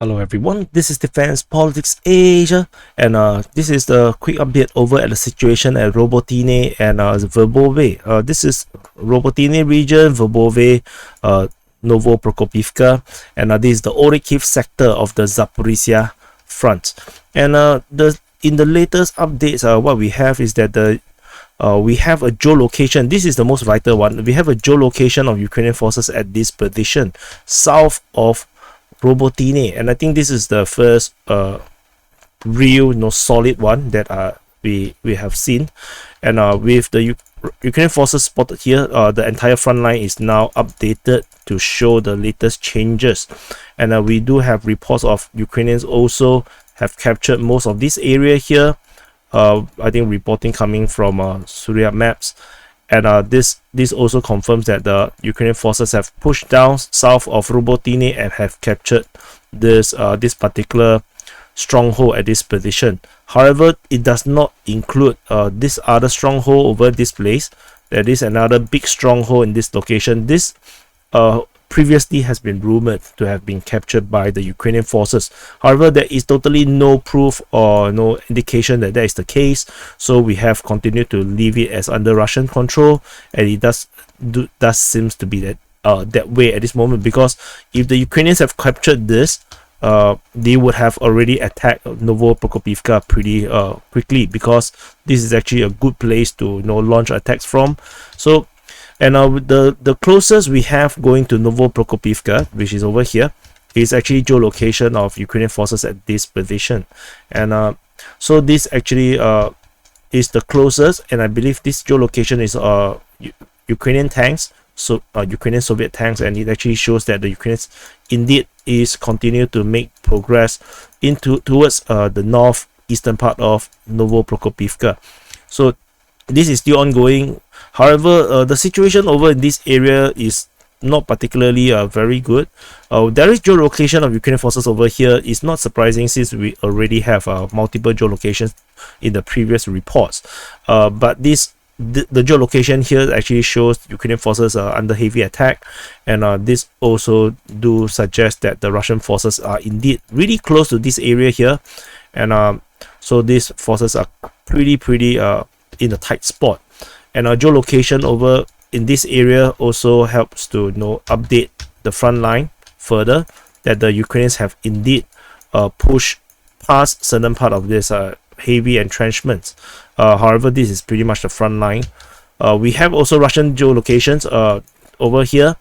Hello everyone, this is Defense Politics Asia, and this is the quick update over at the situation at Robotine and Verbove. This is Robotine region, Verbove, NOVOPROKOPIVKA, and this is the Orikhiv sector of the Zaporizhzhia front. And in the latest updates, what we have is that we have a geolocation. This is the most vital one. We have a geolocation of Ukrainian forces at this position south of Robotine, and I think this is the first real solid one that we have seen. And with the Ukrainian forces spotted here, the entire front line is now updated to show the latest changes. And we do have reports of Ukrainians also have captured most of this area here. I think reporting coming from Surya maps. And this also confirms that the Ukrainian forces have pushed down south of Robotine and have captured this particular stronghold at this position. However, it does not include this other stronghold over this place. There is another big stronghold in this location. This previously has been rumored to have been captured by the Ukrainian forces. However, there is totally no proof or no indication that that is the case, so we have continued to leave it as under Russian control, and it does seems to be that way at this moment, because if the Ukrainians have captured this, they would have already attacked NOVOPROKOPIVKA pretty quickly, because this is actually a good place to launch attacks from. So, and the closest we have going to NOVOPROKOPIVKA, which is over here, is actually geolocation of Ukrainian forces at this position. And so this actually is the closest, and I believe this geolocation is Ukrainian tanks, so Ukrainian Soviet tanks, and it actually shows that the Ukrainians indeed is continue to make progress towards the northeastern part of NOVOPROKOPIVKA. So this is still ongoing. However, the situation over in this area is not particularly very good. There is geolocation of Ukrainian forces over here. It's not surprising since we already have multiple geolocations in the previous reports. But the geolocation here actually shows Ukrainian forces are under heavy attack, and this also do suggest that the Russian forces are indeed really close to this area here, and so these forces are pretty in a tight spot. And our geolocation over in this area also helps to update the front line further, that the Ukrainians have indeed pushed past certain part of this heavy entrenchments. However, this is pretty much the front line. We have also Russian geolocations over here,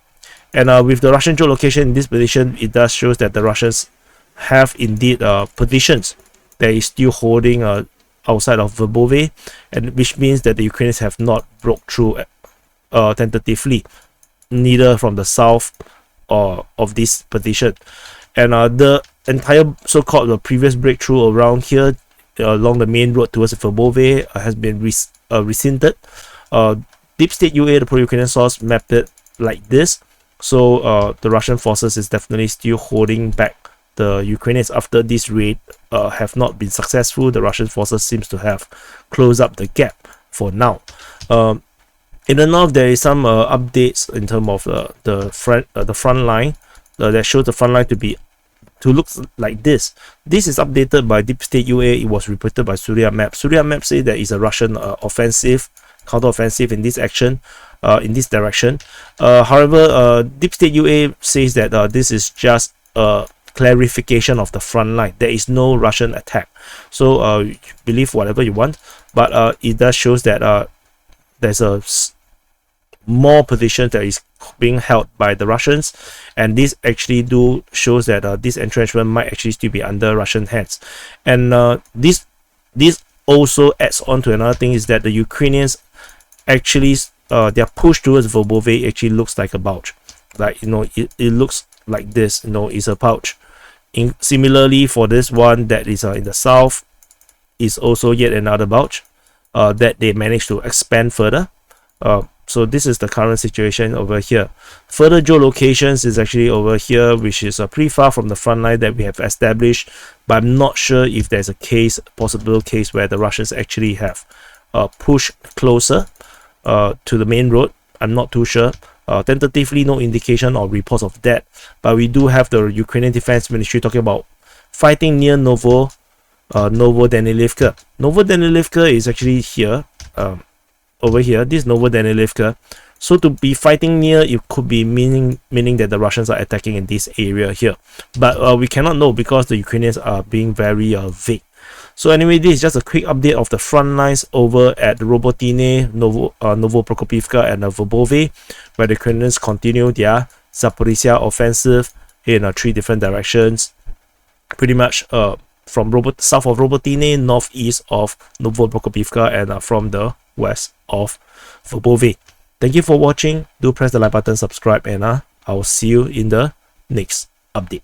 and with the Russian geolocation in this position, it does shows that the Russians have indeed positions that is still holding outside of Verbove, and which means that the Ukrainians have not broke through tentatively, neither from the south of this position. And the entire so-called previous breakthrough around here along the main road towards Verbove has been rescinded. Deep State UA, the pro-Ukrainian source, mapped it like this. So the Russian forces is definitely still holding back the Ukrainians after this raid have not been successful. The Russian forces seems to have closed up the gap for now. In the north, there is some updates in terms of the front line that shows the front line to look like this. This is updated by Deep State UA. It was reported by Surya Map. Surya Map say there is a Russian counter-offensive in this action, in this direction. However, Deep State UA says that this is just clarification of the front line. There is no Russian attack. So believe whatever you want, but it does shows that there's a more position that is being held by the Russians, and this actually shows that this entrenchment might actually still be under Russian hands. And this also adds on to another thing, is that the Ukrainians actually their push towards Verbove actually looks like a pouch, like it looks like this, is a pouch. Similarly, for this one that is in the south, is also yet another pouch that they managed to expand further. So this is the current situation over here. Further geolocations is actually over here, which is pretty far from the front line that we have established, but I'm not sure if there's a possible case where the Russians actually have pushed closer to the main road. I'm not too sure. Tentatively, no indication or reports of that, but we do have the Ukrainian Defense Ministry talking about fighting near Novodanilivka. Novodanilivka is actually here, over here. This Novodanilivka. So to be fighting near, it could be meaning that the Russians are attacking in this area here, but we cannot know because the Ukrainians are being very vague. So anyway, this is just a quick update of the front lines over at Robotine, NOVOPROKOPIVKA, and Verbove, where the Ukrainians continue their Zaporizhzhia offensive in 3 different directions, pretty much from south of Robotine, northeast of NOVOPROKOPIVKA, and from the west of Verbove. Thank you for watching. Do press the like button, subscribe, and I will see you in the next update.